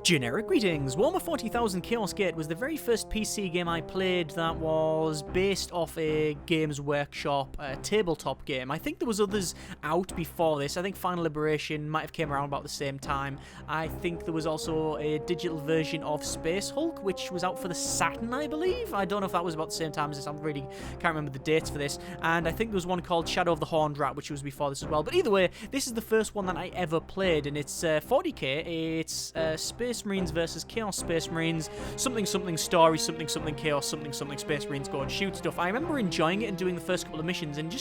Generic greetings! Warhammer 40,000 Chaos Gate was the very first PC game I played that was based off a Games Workshop tabletop game. I think there was others out before this. I think Final Liberation might have came around about the same time. I think there was also a digital version of Space Hulk, which was out for the Saturn, I believe. I don't know if that was about the same time as this. I really can't remember the dates for this. And I think there was one called Shadow of the Horned Rat, which was before this as well. But either way, this is the first one that I ever played, and it's 40k. It's Space Marines versus Chaos Space Marines, something story, something chaos, something Space Marines go and shoot stuff. I remember enjoying it and doing the first couple of missions, and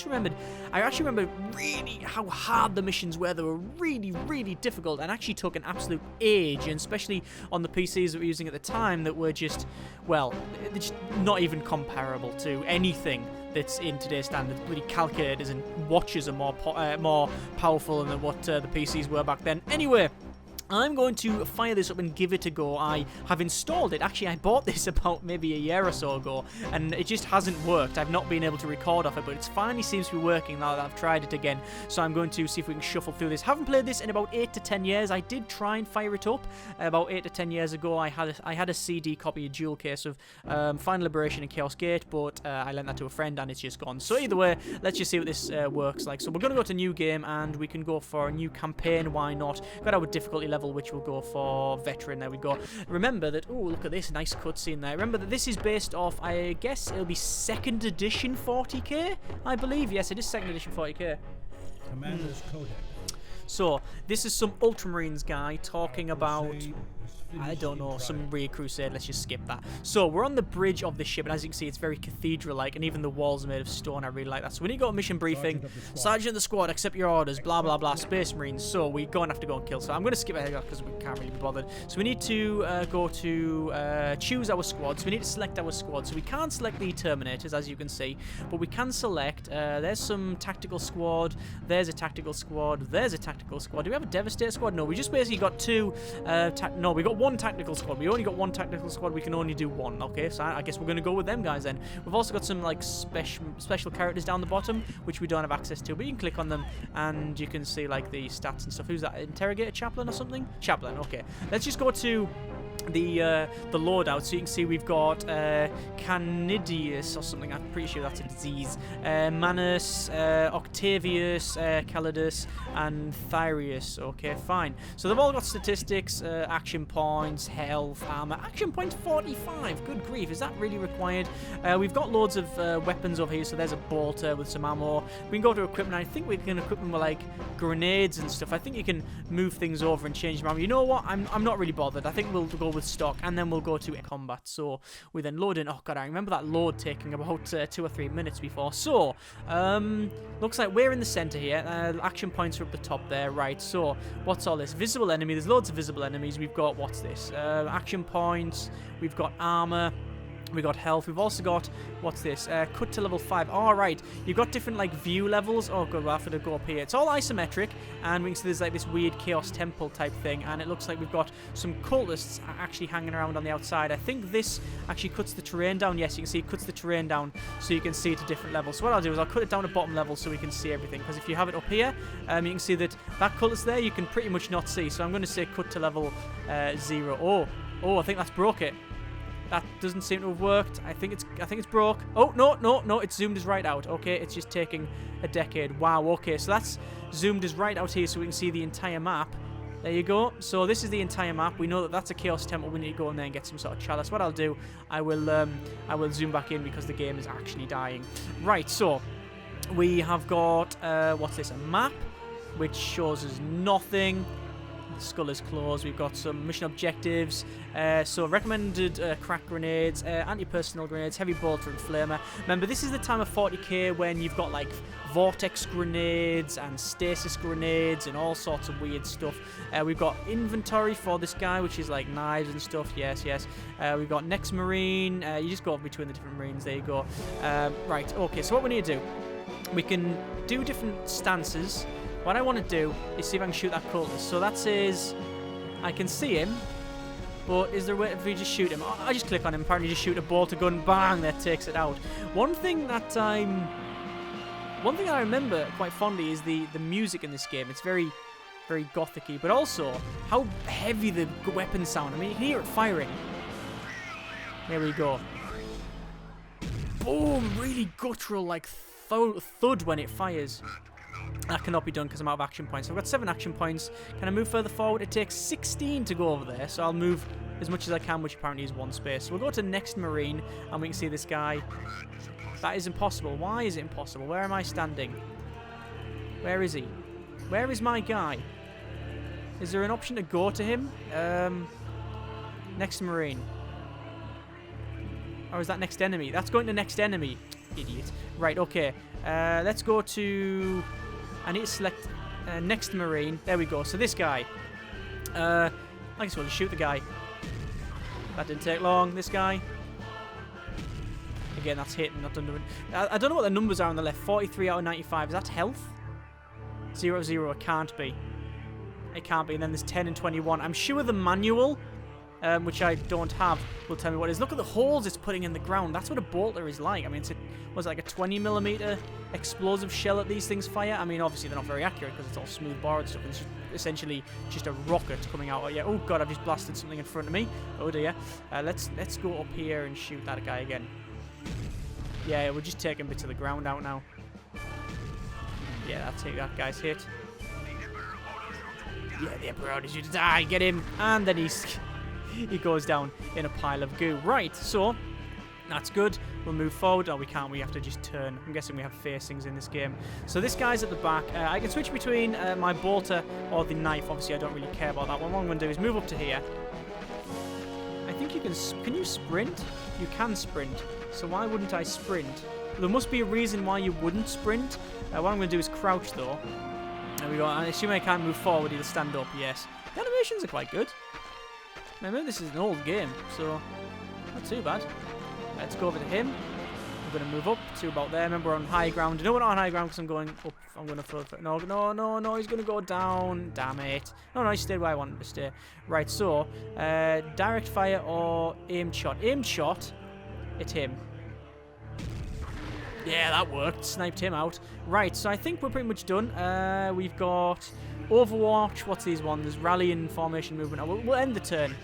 I actually remember really how hard the missions were. They were really difficult and actually took an absolute age, and especially on the PCs that we were using at the time that were just, well, they're just not even comparable to anything that's in today's standards. Bloody calculators and watches are more powerful than what the PCs were back then. Anyway, I'm going to fire this up and give it a go. I have installed it. Actually, I bought this about maybe a year or so ago, and it just hasn't worked. I've not been able to record off it, but it finally seems to be working now that I've tried it again. So I'm going to see if we can shuffle through this. Haven't played this in about 8 to 10 years. I did try and fire it up about 8 to 10 years ago. I had a CD copy, a dual case of Final Liberation and Chaos Gate, but I lent that to a friend and it's just gone. So either way, let's just see what this works like. So we're going to go to new game, and we can go for a new campaign. Why not? Got our difficulty level, which will go for veteran. There we go. Remember that, oh, look at this nice cutscene there. Remember that this is based off, I guess it'll be 2nd edition 40k, I believe. Yes, it is 2nd edition 40k. Commander's Codex. So this is some Ultramarines guy talking about, I don't know, some weird crusade. Let's just skip that. So we're on the bridge of the ship, and as you can see, it's very cathedral-like, and even the walls are made of stone. I really like that. So when you go to mission briefing, Sergeant of the squad, accept your orders, blah blah blah, Space Marines. So we're going to have to go and kill. So I'm going to skip ahead because we can't really be bothered. So we need to go to choose our squad. So we need to select our squad. So we can't select the Terminators, as you can see, but we can select. There's some tactical squad. There's a tactical squad. There's a tactical squad. Do we have a Devastator squad? No, we just basically got two. No, we got one tactical squad. We only got one tactical squad. We can only do one. Okay, so I guess we're going to go with them guys then. We've also got some like special characters down the bottom, which we don't have access to, but you can click on them and you can see like the stats and stuff. Who's that? Interrogator Chaplain or something? Chaplain. Okay, let's just go to the loadout, so you can see we've got Canidius or something. I'm pretty sure that's a disease. Manus, Octavius, Calidus, and Thyrius. Okay, fine. So they've all got statistics, action points, health, armor. Action points 45. Good grief, is that really required? We've got loads of weapons over here. So there's a bolter with some ammo. We can go to equipment. I think we can equip them with like grenades and stuff. I think you can move things over and change them around. You know what? I'm not really bothered. I think we'll go with stock, and then we'll go to combat. So we then load in. Oh god, I remember that load taking about 2 or 3 minutes before. So looks like we're in the center here. Action points are up the top there. Right, so what's all this? Visible enemy. There's loads of visible enemies. We've got, what's this? Action points. We've got armor. We got health. We've also got, what's this? Cut to level 5. All right, you've got different like view levels. Oh god, we'll have to go up here. It's all isometric, and we can see there's like this weird chaos temple type thing, and it looks like we've got some cultists actually hanging around on the outside. I think this actually cuts the terrain down. Yes, you can see it cuts the terrain down so you can see it at different levels. So what I'll do is I'll cut it down to bottom level so we can see everything, because if you have it up here, you can see that cultist there you can pretty much not see. So I'm going to say cut to level 0. Oh, I think that's broke it. That doesn't seem to have worked. I think it's broke. Oh, no, it's zoomed us right out. Okay, it's just taking a decade. Wow, okay, so that's zoomed us right out here so we can see the entire map. There you go. So this is the entire map. We know that that's a Chaos Temple. We need to go in there and get some sort of chalice. What I'll do, I will zoom back in because the game is actually dying. Right, so we have got, what's this, a map, which shows us nothing. The skull is closed. We've got some mission objectives. So recommended crack grenades, anti-personnel grenades, heavy bolter and flamer. Remember, this is the time of 40k when you've got like vortex grenades and stasis grenades and all sorts of weird stuff. We've got inventory for this guy, which is like knives and stuff. Yes. We've got next marine. You just go between the different marines. There you go. Right. Okay. So what we need to do, we can do different stances. What I want to do is see if I can shoot that cultist. So that says I can see him, but is there a way if we just shoot him? I just click on him, apparently just shoot a bolter gun, bang, that takes it out. One thing that I remember quite fondly is the music in this game. It's very very gothic-y, but also how heavy the weapons sound. I mean, you can hear it firing. There we go. Boom! Really guttural, like thud when it fires. That cannot be done because I'm out of action points. So I've got 7 action points. Can I move further forward? It takes 16 to go over there, so I'll move as much as I can, which apparently is 1 space. So we'll go to next Marine, and we can see this guy. That is impossible. Why is it impossible? Where am I standing? Where is he? Where is my guy? Is there an option to go to him? Next Marine. Or is that next enemy? That's going to next enemy. Idiot. Right, okay. Let's go to... I need to select next Marine. There we go. So this guy. I guess we'll just shoot the guy. That didn't take long. This guy. Again, that's hitting, not under... I don't know what the numbers are on the left. 43 out of 95. Is that health? 0, 0. It can't be. It can't be. And then there's 10 and 21. I'm sure the manual... which I don't have, will tell me what it is. Look at the holes it's putting in the ground. That's what a bolter is like. I mean, it's a, was it like a 20mm explosive shell that these things fire? I mean, obviously they're not very accurate because it's all smooth bar and stuff. It's just essentially just a rocket coming out. Yeah. Oh god, I've just blasted something in front of me. Oh dear. Let's go up here and shoot that guy again. Yeah, we're just taking bits of the ground out now. Yeah, that's it. That guy's hit. Yeah, the Emperor orders you to die. Get him, and then he goes down in a pile of goo. Right, so that's good. We'll move forward. Oh, we can't. We have to just turn. I'm guessing we have facings in this game. So this guy's at the back. I can switch between my bolter or the knife. Obviously, I don't really care about that one. What I'm going to do is move up to here. I think you can... Can you sprint? You can sprint. So why wouldn't I sprint? There must be a reason why you wouldn't sprint. What I'm going to do is crouch, though. There we go. I assume I can't move forward. Either stand up. Yes. The animations are quite good. Remember, this is an old game, so not too bad. Let's go over to him. I'm going to move up to about there. Remember, we're on high ground. No, we're not on high ground because I'm going up. I'm going to throw it. No, no, no, no. He's going to go down. Damn it. No, no, he stayed where I wanted him to stay. Right, so direct fire or aimed shot. Aimed shot. It's him. Yeah, that worked. Sniped him out. Right, so I think we're pretty much done. We've got Overwatch. What's these ones? Rally and formation movement. We'll end the turn.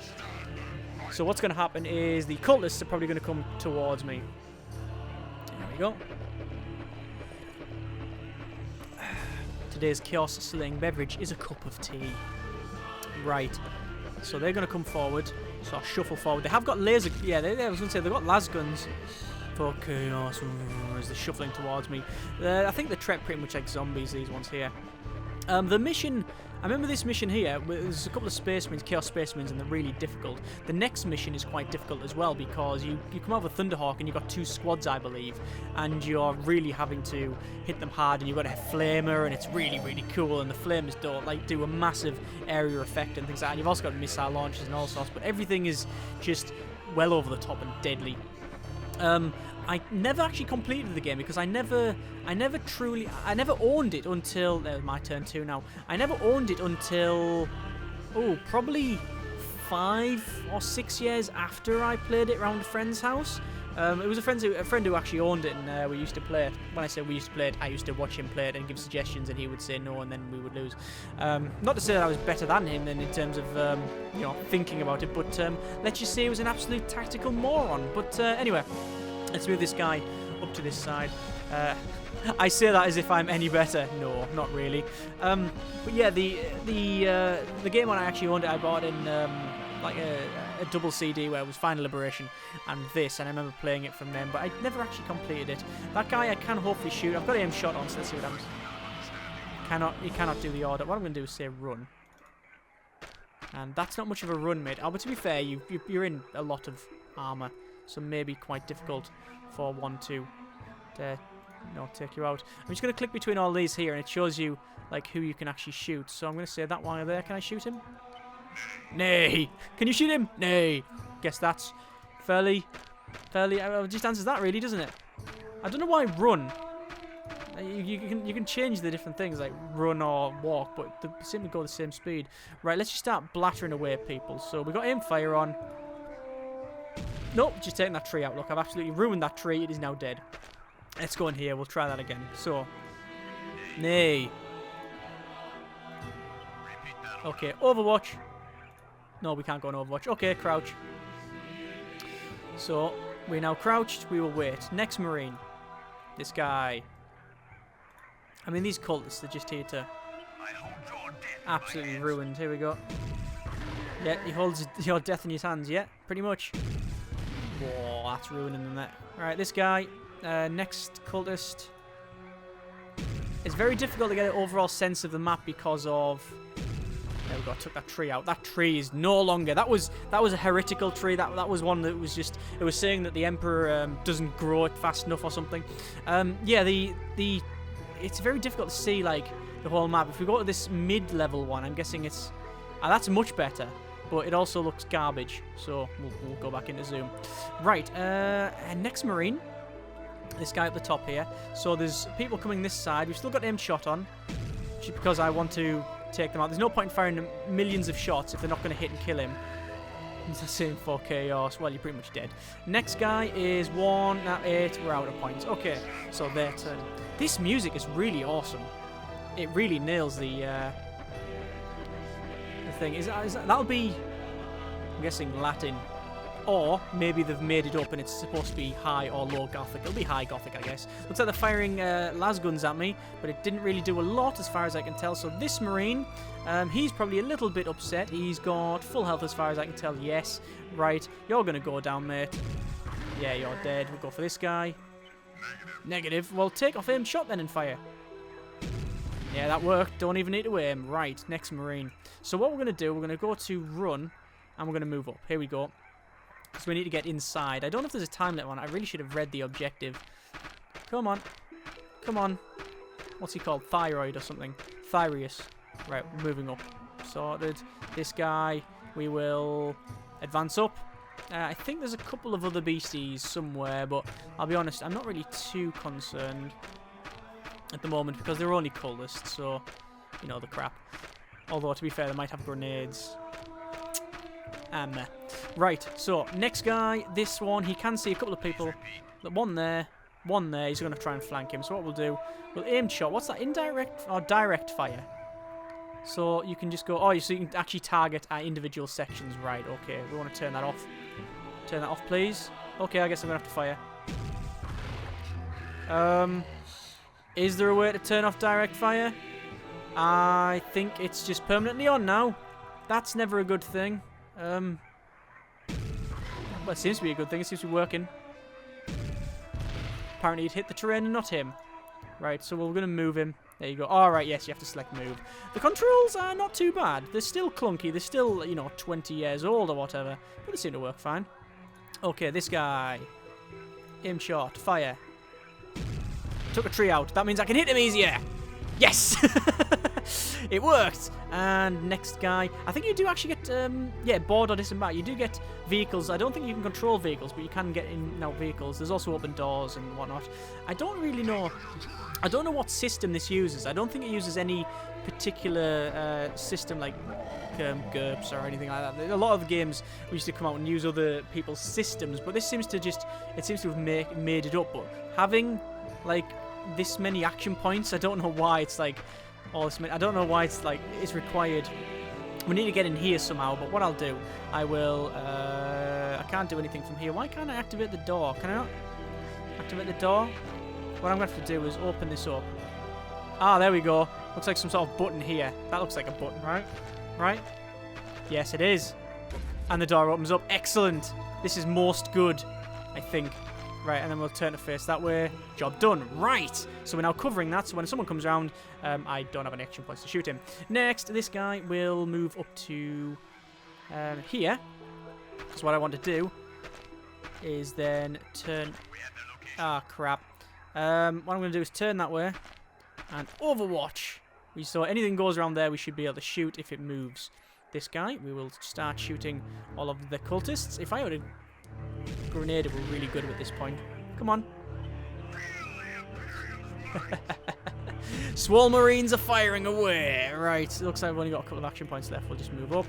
So what's going to happen is the cultists are probably going to come towards me. There we go. Today's chaos slaying beverage is a cup of tea. Right. So they're going to come forward. So I'll shuffle forward. They have got laser... Yeah, I was going to say they've got las guns. For chaos as they're shuffling towards me. I think they're treated pretty much like zombies, these ones here. The mission... I remember this mission here, there's a couple of space marines, chaos space marines, and they're really difficult. The next mission is quite difficult as well because you come out with a Thunderhawk and you've got 2 squads, I believe, and you're really having to hit them hard, and you've got a flamer, and it's really, really cool, and the flamers do a massive area effect and things like that. And you've also got missile launchers and all sorts, but everything is just well over the top and deadly. I never actually completed the game because I never owned it until... my turn 2 now. I never owned it until... Oh, probably 5 or 6 years after I played it around a friend's house. It was a friend who actually owned it, and we used to play it. When I say we used to play it, I used to watch him play it and give suggestions, and he would say no, and then we would lose. Not to say that I was better than him in terms of thinking about it, but let's just say he was an absolute tactical moron. But anyway, let's move this guy up to this side. I say that as if I'm any better. No, not really. But yeah, the game when I actually owned it, I bought in like a double CD where it was Final Liberation and this, and I remember playing it from then, but I never actually completed it. That guy I can hopefully shoot. I've got aim shot on, so let's see what happens. He cannot do the order. What I'm going to do is say run. And that's not much of a run, mate. Oh, but to be fair, you're in a lot of armour, so maybe quite difficult for one to take you out. I'm just going to click between all these here, and it shows you like who you can actually shoot. So I'm going to say that one there. Can I shoot him? Nay. Can you shoot him? Nay. Guess that's fairly. Just answers that really, doesn't it? I don't know why run. You can change the different things like run or walk, but they seem to go the same speed. Right, let's just start blattering away at people. So we got aim fire on. Nope, just taking that tree out. Look, I've absolutely ruined that tree. It is now dead. Let's go in here. We'll try that again. So, nay. Okay, Overwatch. No, we can't go on Overwatch. Okay, crouch. So, we're now crouched. We will wait. Next Marine. This guy. I mean, these cultists are just here to... absolutely ruined. Here we go. Yeah, he holds your death in his hands. Yeah, pretty much. Whoa, that's ruining them there. Alright, this guy. Next cultist. It's very difficult to get an overall sense of the map because of... there we go, I took that tree out. That tree is no longer... That was a heretical tree. That was one that was just... It was saying that the Emperor doesn't grow it fast enough or something. Yeah, it's very difficult to see, like, the whole map. If we go to this mid-level one, I'm guessing it's... that's much better. But it also looks garbage. So, we'll go back into zoom. Right, next Marine. This guy at the top here. So, there's people coming this side. We've still got aimed shot on. Just because I want to take them out. There's no point in firing millions of shots if they're not going to hit and kill him. It's the same for Chaos. Well, you're pretty much dead. Next guy is 8. We're out of points. Okay, so their turn. This music is really awesome. It really nails the thing. That'll be, I'm guessing, Latin. Or maybe they've made it up and it's supposed to be high or low Gothic. It'll be high Gothic, I guess. Looks like they're firing las guns at me, but it didn't really do a lot as far as I can tell. So this Marine, he's probably a little bit upset. He's got full health as far as I can tell. Yes, right. You're going to go down, mate. Yeah, you're dead. We'll go for this guy. Negative. Well, take off aim shot then and fire. Yeah, that worked. Don't even need to aim. Right, next Marine. So what we're going to do, we're going to go to run, and we're going to move up. Here we go. So we need to get inside. I don't know if there's a time limit on it. I really should have read the objective. Come on. Come on. What's he called? Thyroid or something. Thyreus. Right, we're moving up. Sorted. This guy, we will advance up. I think there's a couple of other beasties somewhere, but I'll be honest, I'm not really too concerned at the moment because they're only cultists, so, you know, the crap. Although, to be fair, they might have grenades. Right, so, next guy, this one, he can see a couple of people. One there, he's going to try and flank him. So what we'll do, we'll aim shot. What's that, indirect or direct fire? So you can just go, so you can actually target individual sections. Right, okay, we want to turn that off. Turn that off, please. Okay, I guess I'm going to have to fire. Is there a way to turn off direct fire? I think it's just permanently on now. That's never a good thing. Well, it seems to be a good thing. It seems to be working. Apparently it hit the terrain and not him. Right, so we're going to move him. There you go. Alright, yes, you have to select move. The controls are not too bad. They're still clunky. They're still, 20 years old or whatever. But they seem to work fine. Okay, this guy. Aim shot. Fire. Took a tree out. That means I can hit him easier. Yes! It worked. And next guy. I think you do actually get, board or disembark. You do get vehicles. I don't think you can control vehicles, but you can get in and out vehicles. There's also open doors and whatnot. I don't really know. I don't know what system this uses. I don't think it uses any particular system like GURPS or anything like that. A lot of the games used to come out and use other people's systems, but this seems to have made it up. But having like this many action points, I don't know why it's like all this. I don't know why it's like it's required. We need to get in here somehow. But what I'll do, I will. I can't do anything from here. Why can't I activate the door? Can I not activate the door? What I'm going to have to do is open this up. Ah, there we go. Looks like some sort of button here. That looks like a button, right? Right? Yes, it is. And the door opens up. Excellent. This is most good, I think. Right, and then we'll turn to face that way. Job done. Right. So we're now covering that, so when someone comes around, I don't have any action points to shoot him. Next, this guy will move up to here. So what I want to do is then turn... Ah, crap. What I'm going to do is turn that way and Overwatch. So anything goes around there, we should be able to shoot if it moves. This guy, we will start shooting all of the cultists. If I were to grenade, it would be really good at this point. Come on. Swole Marines are firing away. Right, it looks like we've only got a couple of action points left. We'll just move up.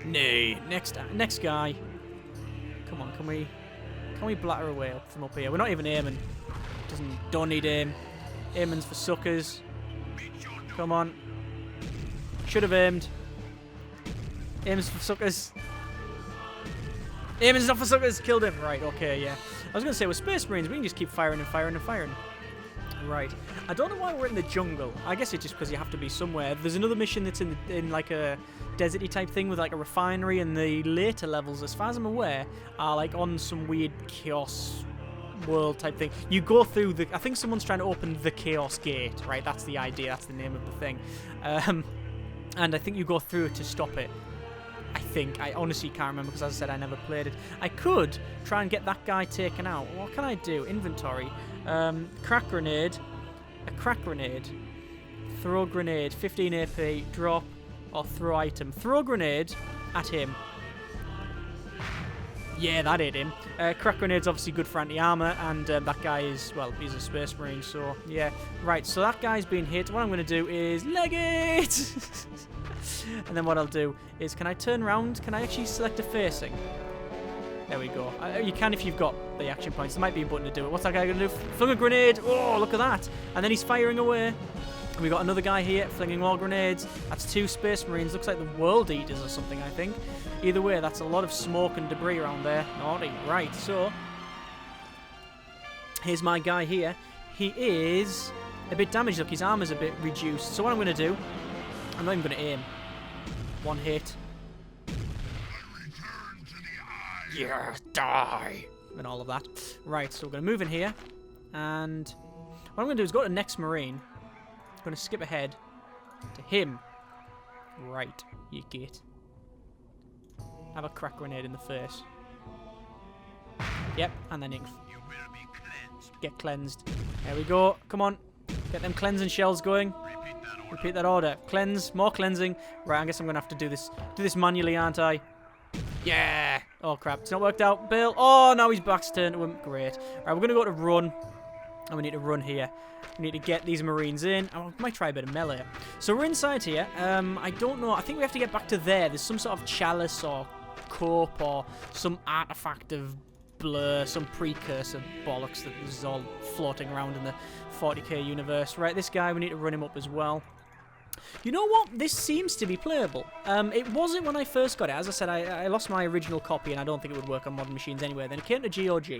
Nay. Next guy. Come on, can we blatter away up from up here? We're not even aiming. Don't need aim. Aiming's for suckers. Come on. Should have aimed. Aims for suckers. Aiming not for suckers. Killed him. Right, okay, yeah. I was going to say, with Space Marines, we can just keep firing and firing and firing. Right. I don't know why we're in the jungle. I guess it's just because you have to be somewhere. There's another mission that's in like a deserty type thing with like a refinery, and the later levels, as far as I'm aware, are like on some weird chaos world type thing. You go through the... I think someone's trying to open the Chaos Gate, right? That's the idea. That's the name of the thing. And I think you go through it to stop it. I think. I honestly can't remember because, as I said, I never played it. I could try and get that guy taken out. What can I do? Inventory. Crack grenade. A crack grenade. Throw grenade. 15 AP. Drop. Or throw item. Throw grenade at him. Yeah, that hit him. Crack grenade's obviously good for anti-armor, and that guy is, well, he's a Space Marine, so yeah. Right, so that guy's been hit. What I'm going to do is leg it! And then what I'll do is, can I turn around? Can I actually select a facing? There we go. You can if you've got the action points. There might be a button to do it. What's that guy going to do? Flung a grenade! Oh, look at that! And then he's firing away. We got another guy here flinging more grenades. That's 2 Space Marines. Looks like the World Eaters or something, I think. Either way, that's a lot of smoke and debris around there. Naughty. Right, so here's my guy here. He is a bit damaged. Look, his armor's a bit reduced. So what I'm going to do, I'm not even going to aim. 1 hit. Yeah, die. And all of that. Right, so we're going to move in here. And what I'm going to do is go to the next Marine. I'm going to skip ahead to him. Right, you git. Have a crack grenade in the face. Yep, and then you can get cleansed. There we go. Come on. Get them cleansing shells going. Repeat that order. Cleanse. More cleansing. Right, I guess I'm going to have to do this manually, aren't I? Yeah. Oh, crap. It's not worked out. Bill. Oh, now his back's turned to him. Great. Right, we're going to go to run. And we need to run here. We need to get these Marines in. I might try a bit of melee. So we're inside here. I don't know. I think we have to get back to there. There's some sort of chalice or cope or some artefact of blur, some precursor bollocks that is all floating around in the 40k universe. Right, this guy, we need to run him up as well. You know what? This seems to be playable. It wasn't when I first got it. As I said, I lost my original copy, and I don't think it would work on modern machines anyway. Then it came to GOG,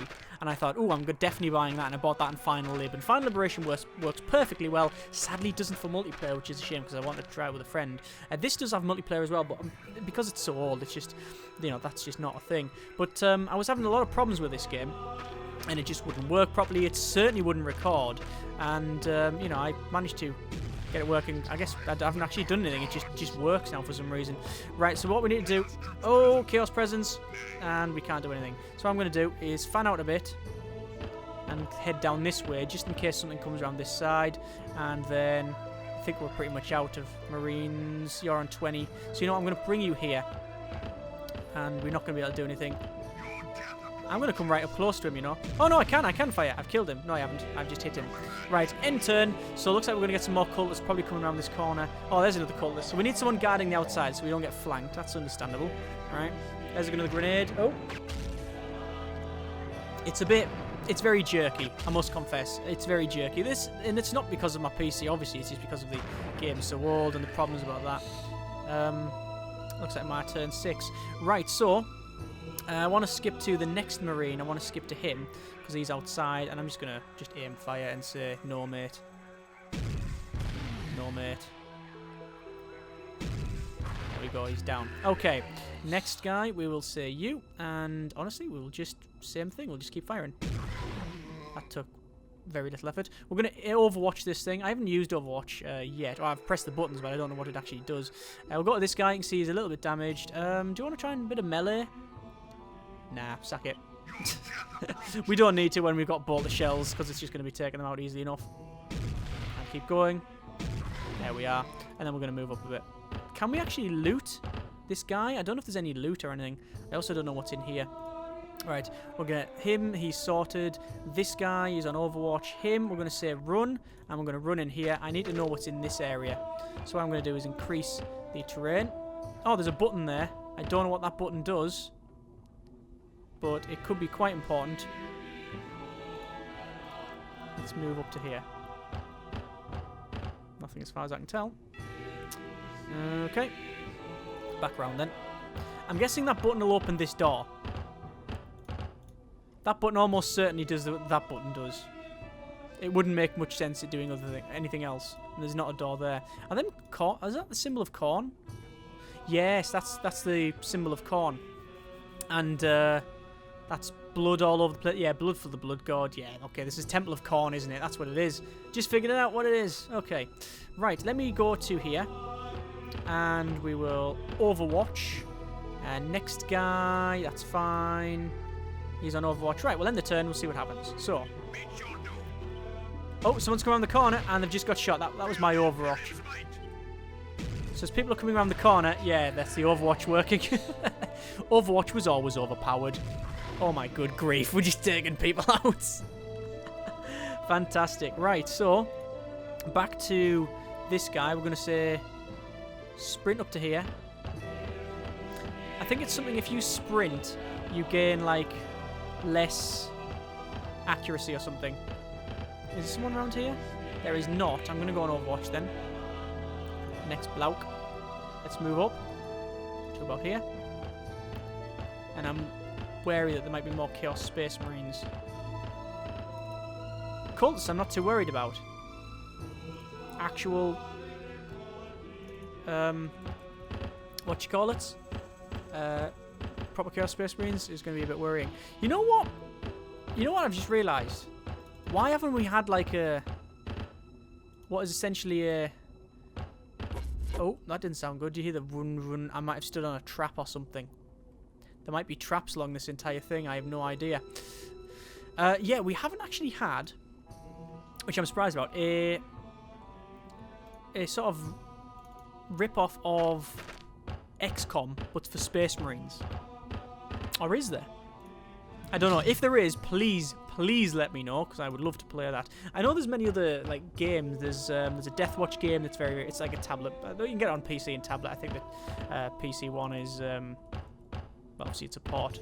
and I thought, oh, I'm definitely buying that, and I bought that in Final Lib. And Final Liberation works perfectly well. Sadly, it doesn't for multiplayer, which is a shame, because I wanted to try it with a friend. This does have multiplayer as well, but because it's so old, it's just, you know, that's just not a thing. But I was having a lot of problems with this game, and it just wouldn't work properly. It certainly wouldn't record, and, you know, I managed to get it working. I guess I haven't actually done anything. It just works now for some reason. Right, so what we need to do... Oh, Chaos Presence. And we can't do anything. So what I'm going to do is fan out a bit and head down this way, just in case something comes around this side. And then I think we're pretty much out of Marines. You're on 20. So you know what? I'm going to bring you here. And we're not going to be able to do anything. I'm going to come right up close to him, you know. Oh, no, I can fire. I've killed him. No, I haven't. I've just hit him. Right, end turn. So it looks like we're going to get some more cultists probably coming around this corner. Oh, there's another cultist. So we need someone guarding the outside so we don't get flanked. That's understandable. All right. There's another grenade. Oh. It's very jerky, I must confess. It's very jerky. And it's not because of my PC, obviously. It's just because of the game's so old and the problems about that. Looks like my turn 6. Right, so... I want to skip to the next Marine. I want to skip to him because he's outside, and I'm just going to aim fire and say, no, mate. No, mate. There we go, he's down. Okay, next guy, we will say you, and honestly, we will just, same thing, we'll just keep firing. That took very little effort. We're going to Overwatch this thing. I haven't used Overwatch yet. I've pressed the buttons, but I don't know what it actually does. We'll go to this guy. You can see he's a little bit damaged. Do you want to try a bit of melee? Nah, sack it. We don't need to when we've got bolter shells, because it's just going to be taking them out easily enough. And keep going. There we are. And then we're going to move up a bit. Can we actually loot this guy? I don't know if there's any loot or anything. I also don't know what's in here. Right, we're going to... Him, he's sorted. This guy is on Overwatch. Him, we're going to say run. And we're going to run in here. I need to know what's in this area. So what I'm going to do is increase the terrain. Oh, there's a button there. I don't know what that button does, but it could be quite important. Let's move up to here. Nothing as far as I can tell. Okay. Back around then. I'm guessing that button will open this door. That button almost certainly does what that button does. It wouldn't make much sense it doing anything else. And there's not a door there. And then corn. Is that the symbol of corn? Yes, that's the symbol of corn. And that's blood all over the place. Yeah, blood for the blood god. Yeah, okay, this is Temple of Corn, isn't it? That's what it is. Just figured out what it is. Okay. Right, let me go to here. And we will Overwatch. And next guy, that's fine. He's on Overwatch. Right, we'll end the turn. We'll see what happens. So. Oh, someone's come around the corner and they've just got shot. That was my Overwatch. So as people are coming around the corner, yeah, that's the Overwatch working. Overwatch was always overpowered. Oh my good grief, we're just taking people out. Fantastic. Right, so back to this guy. We're going to say sprint up to here. I think it's something if you sprint, you gain like less accuracy or something. Is there someone around here? There is not. I'm going to go on Overwatch then. Next bloke. Let's move up to about here. And I'm wary that there might be more Chaos Space Marines. Cultists I'm not too worried about. Actual... what you call it? Proper Chaos Space Marines is going to be a bit worrying. You know what? You know what I've just realised? Why haven't we had like a... What is essentially a... Oh, that didn't sound good. You hear the run, run. I might have stood on a trap or something. There might be traps along this entire thing. I have no idea. Yeah, we haven't actually had, which I'm surprised about, a sort of rip-off of XCOM, but for Space Marines. Or is there? I don't know. If there is, please let me know, because I would love to play that. I know there's many other like games. There's a Deathwatch game that's it's like a tablet. You can get it on PC and tablet. I think that PC one is obviously it's a port.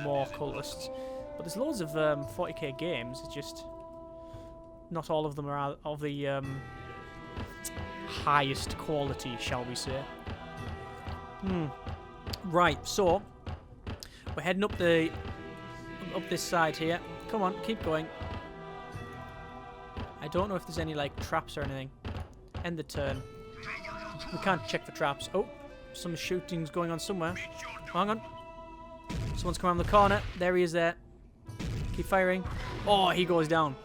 More cultists. But there's loads of 40k games. It's just not all of them are of the highest quality, shall we say? Right. So we're heading up this side here. Come on, keep going. I don't know if there's any like traps or anything. End the turn. We can't check for traps. Oh, some shooting's going on somewhere. Hang on. Someone's come around the corner. There he is there. Keep firing. Oh, he goes down.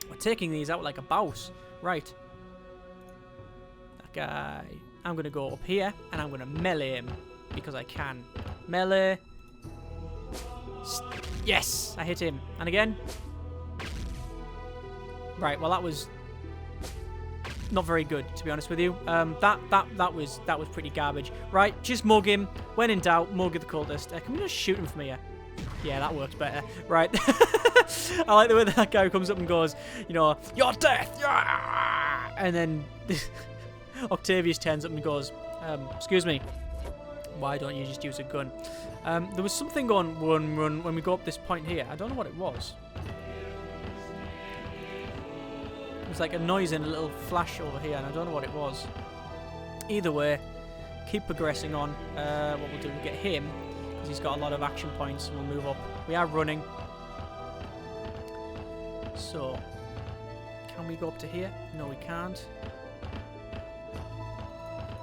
We're taking these out like a boss. Right. That guy. I'm going to go up here and I'm going to melee him because I can. Melee. Yes, I hit him. And again. Right, well that was not very good, to be honest with you. That was pretty garbage. Right, just mug him. When in doubt, mug the cultist. Can we just shoot him from here? Yeah, that works better. Right. I like the way that guy comes up and goes, you know, your death. Yeah! And then Octavius turns up and goes, excuse me. Why don't you just use a gun? There was something going run when we go up this point here. I don't know what it was. It was like a noise and a little flash over here, and I don't know what it was. Either way, keep progressing on. What we'll do, we'll get him, because he's got a lot of action points, and we'll move up. We are running. So, can we go up to here? No, we can't.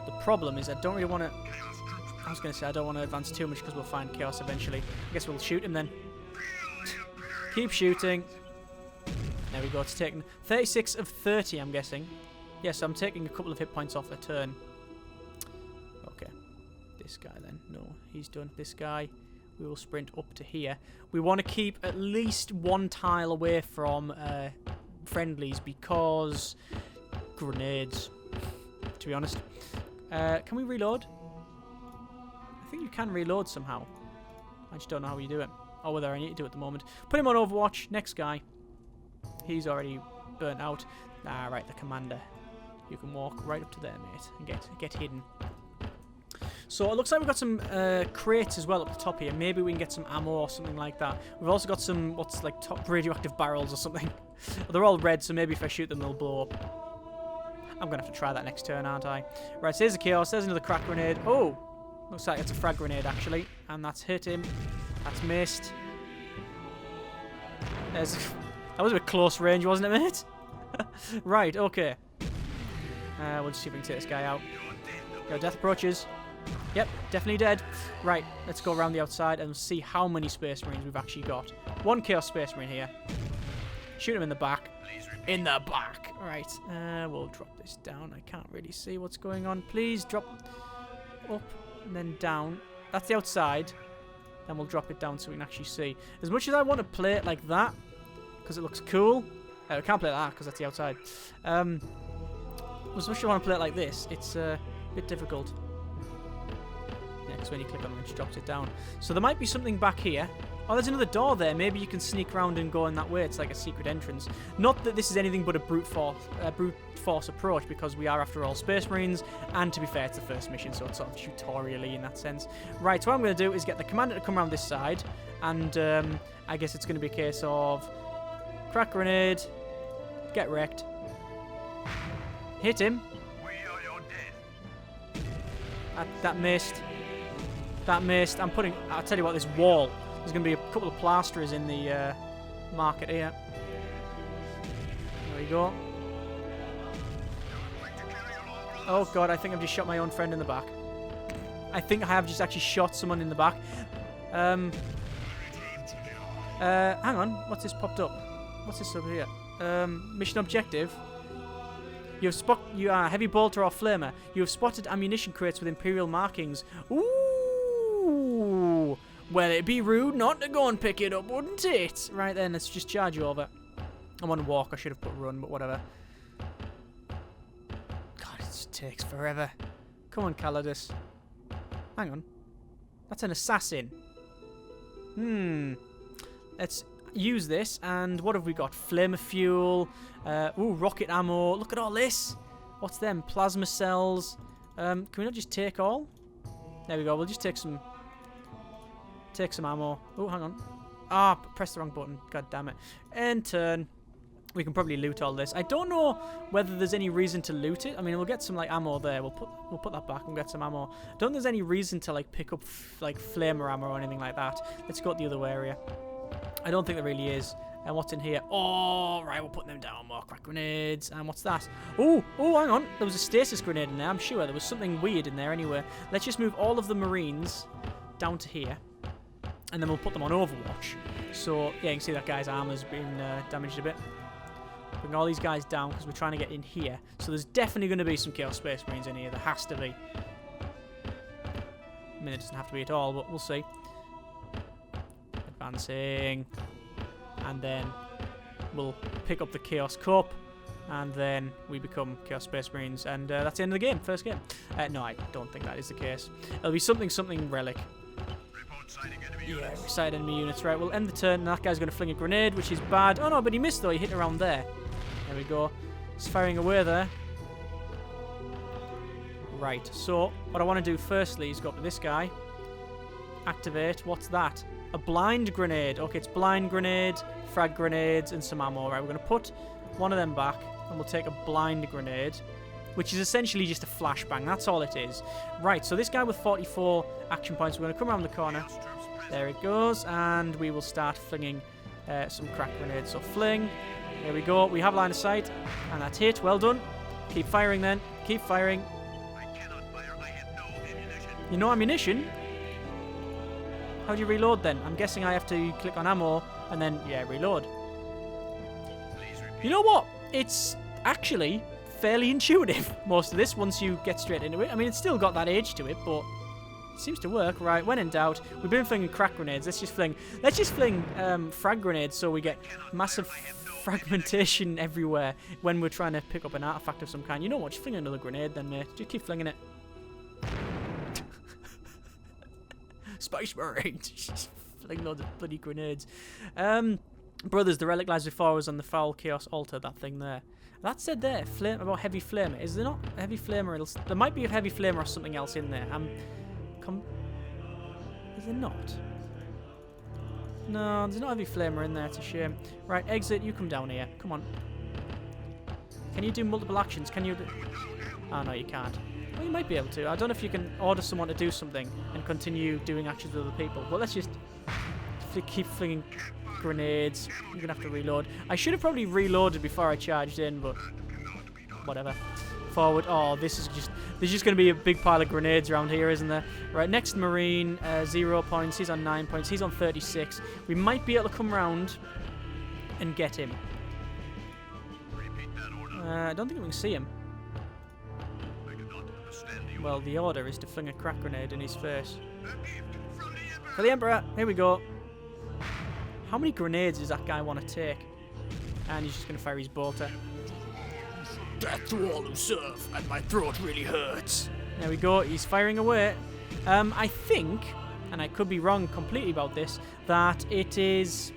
The problem is I don't really want to... I was going to say I don't want to advance too much because we'll find Chaos eventually. I guess we'll shoot him then. Keep shooting. There we go. It's taken 36 of 30, I'm guessing. Yes, I'm taking a couple of hit points off a turn. Okay. This guy then. No, he's done. This guy. We will sprint up to here. We want to keep at least one tile away from friendlies because grenades, to be honest. Can we reload? I think you can reload somehow. I just don't know how you do it. Or whether I need to do it at the moment. Put him on Overwatch. Next guy. He's already burnt out. Ah, right, the commander. You can walk right up to there, mate, and get hidden. So it looks like we've got some crates as well up the top here. Maybe we can get some ammo or something like that. We've also got some, what's like top radioactive barrels or something. They're all red, so maybe if I shoot them, they'll blow up. I'm going to have to try that next turn, aren't I? Right, so here's a Chaos. There's another crack grenade. Oh! Looks like it's a frag grenade, actually. And that's hit him. That's missed. That was a bit close range, wasn't it, mate? Right, okay. We'll just see if we can take this guy out. Go, death approaches. Yep, definitely dead. Right, let's go around the outside and see how many Space Marines we've actually got. One Chaos Space Marine here. Shoot him in the back. In the back. Right, we'll drop this down. I can't really see what's going on. Please drop up and then down. That's the outside. Then we'll drop it down so we can actually see. As much as I want to play it like that, because it looks cool. I can't play that because that's the outside. As much as I want to play it like this, it's a bit difficult. Yeah, because when you click on it, it just drops it down. So there might be something back here. Oh, there's another door there. Maybe you can sneak around and go in that way. It's like a secret entrance. Not that this is anything but a brute force approach, because we are, after all, Space Marines. And to be fair, it's the first mission, so it's sort of tutorial-y in that sense. Right, so what I'm going to do is get the commander to come around this side. And I guess it's going to be a case of crack grenade, get wrecked, hit him. That missed. That missed. I'll tell you what, this wall. There's going to be a couple of plasterers in the market here. There we go. Oh god, I think I've just shot my own friend in the back. I think I have just actually shot someone in the back. Hang on, what's this popped up? What's this over here? Mission objective. You are heavy bolter or flamer. You have spotted ammunition crates with Imperial markings. Ooh! Well, it'd be rude not to go and pick it up, wouldn't it? Right then, let's just charge over. I'm on walk. I should have put run, but whatever. God, it just takes forever. Come on, Calidus. Hang on. That's an assassin. Let's use this. And what have we got? Flamer fuel. Ooh, rocket ammo. Look at all this. What's them? Plasma cells. Can we not just take all? There we go. We'll just take some ammo. Oh, hang on. Ah, press the wrong button. God damn it. And turn. We can probably loot all this. I don't know whether there's any reason to loot it. I mean, we'll get some like ammo there. We'll put that back and get some ammo. I don't think there's any reason to like pick up like flamer ammo or anything like that. Let's go to the other area. I don't think there really is. And what's in here? Oh, right, we're putting them down. More crack grenades. And what's that? Oh, hang on. There was a stasis grenade in there. I'm sure there was something weird in there anyway. Let's just move all of the Marines down to here. And then we'll put them on Overwatch. So, yeah, you can see that guy's armor's been damaged a bit. Bring all these guys down because we're trying to get in here. So there's definitely going to be some Chaos Space Marines in here. There has to be. I mean, it doesn't have to be at all, but we'll see. Advancing. And then we'll pick up the Chaos Cup. And then we become Chaos Space Marines. And that's the end of the game. First game. No, I don't think that is the case. It'll be something relic. Yeah, sight enemy units. Right, we'll end the turn. That guy's going to fling a grenade, which is bad. Oh no, but he missed though. He hit around there. There we go. He's firing away there. Right, so what I want to do firstly is go up to this guy. Activate. What's that? A blind grenade. Okay, it's blind grenade, frag grenades, and some ammo. Right, we're going to put one of them back, and we'll take a blind grenade, which is essentially just a flashbang. That's all it is. Right, so this guy with 44 action points, we're going to come around the corner. There it goes, and we will start flinging some crack grenades. So fling. There we go. We have line of sight, and that's hit. Well done. Keep firing then. Keep firing. I cannot fire. I have no ammunition. You know ammunition? How do you reload then? I'm guessing I have to click on ammo and then, yeah, reload. You know what? It's actually fairly intuitive, most of this, once you get straight into it. I mean, it's still got that edge to it, but it seems to work. Right, when in doubt, we've been flinging crack grenades. Let's just fling frag grenades so we get massive fragmentation everywhere when we're trying to pick up an artifact of some kind. You know what? Just fling another grenade then, mate. Just keep flinging it. Space Marines. Just fling loads of bloody grenades. Brothers, the relic lies before us on the foul chaos altar, that thing there. That said there, flame about heavy flamer. Is there not a heavy flamer? There might be a heavy flamer or something else in there. Is there not? No, there's not a heavy flamer in there. It's a shame. Right, exit. You come down here. Come on. Can you do multiple actions? Can you do... Oh, no, you can't. Well, you might be able to. I don't know if you can order someone to do something and continue doing actions with other people. Well, let's just keep flinging grenades. You're going to have to reload. I should have probably reloaded before I charged in, but whatever. Forward. Oh, there's just going to be a big pile of grenades around here, isn't there? Right, next Marine, 0 points. He's on 9 points. He's on 36. We might be able to come round and get him. I don't think we can see him. Well, the order is to fling a crack grenade in his face. For the Emperor! Here we go. How many grenades does that guy want to take? And he's just going to fire his bolter. Death to all who serve, and my throat really hurts. There we go, he's firing away. I think, and I could be wrong completely about this, that it's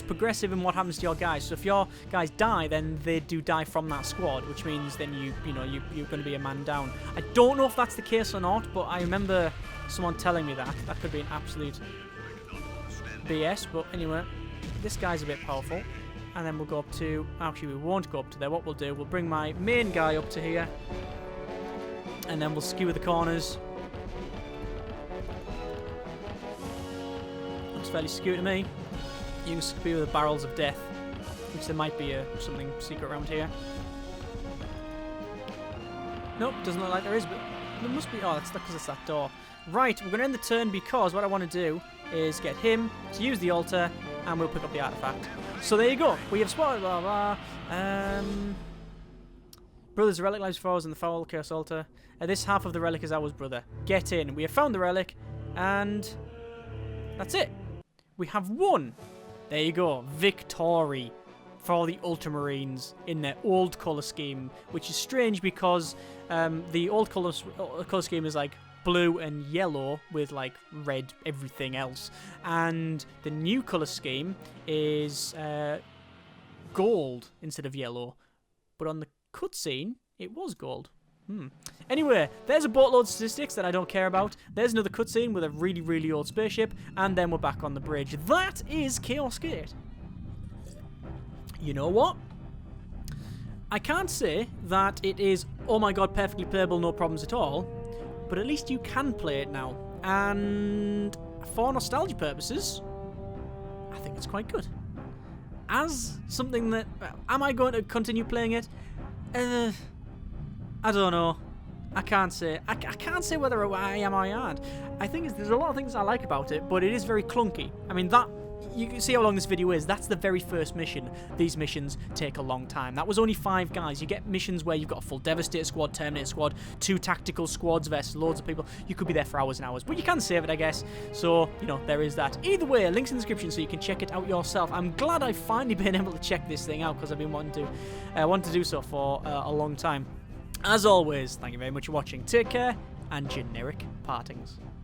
progressive in what happens to your guys. So if your guys die, then they do die from that squad, which means then you're going to be a man down. I don't know if that's the case or not, but I remember someone telling me that. That could be an absolute BS, but anyway, this guy's a bit powerful. And then we'll go up to... Actually, we won't go up to there. What we'll do, we'll bring my main guy up to here. And then we'll skewer the corners. Looks fairly skew to me. You can skewer the barrels of death. Which there might be something secret around here. Nope, doesn't look like there is, but there must be... Oh, that's because it's that door. Right, we're going to end the turn because what I want to do is get him to use the altar, and we'll pick up the artifact. So there you go. We have spotted blah blah. Brother's relic lies before us in the foul chaos altar. This half of the relic is ours, brother. Get in. We have found the relic, and that's it. We have won. There you go. Victory for the Ultramarines in their old colour scheme, which is strange because the old colour scheme is like blue and yellow with like red everything else, and the new colour scheme is gold instead of yellow, but on the cutscene it was gold. Anyway, there's a boatload of statistics that I don't care about. There's another cutscene with a really, really old spaceship, and then we're back on the bridge. That is Chaos Gate. You know what? I can't say that it is, oh my god, perfectly playable, no problems at all, but at least you can play it now. And for nostalgia purposes, I think it's quite good. As something that... am I going to continue playing it? I don't know. I can't say. I can't say whether I am or I aren't. I think there's a lot of things I like about it, but it is very clunky. I mean, that... You can see how long this video is. That's the very first mission. These missions take a long time. That was only 5 guys. You get missions where you've got a full Devastator squad, Terminator squad, 2 tactical squads versus loads of people. You could be there for hours and hours, but you can save it, I guess. So, you know, there is that. Either way, links in the description so you can check it out yourself. I'm glad I've finally been able to check this thing out because I've been wanting to do so for a long time. As always, thank you very much for watching. Take care and generic partings.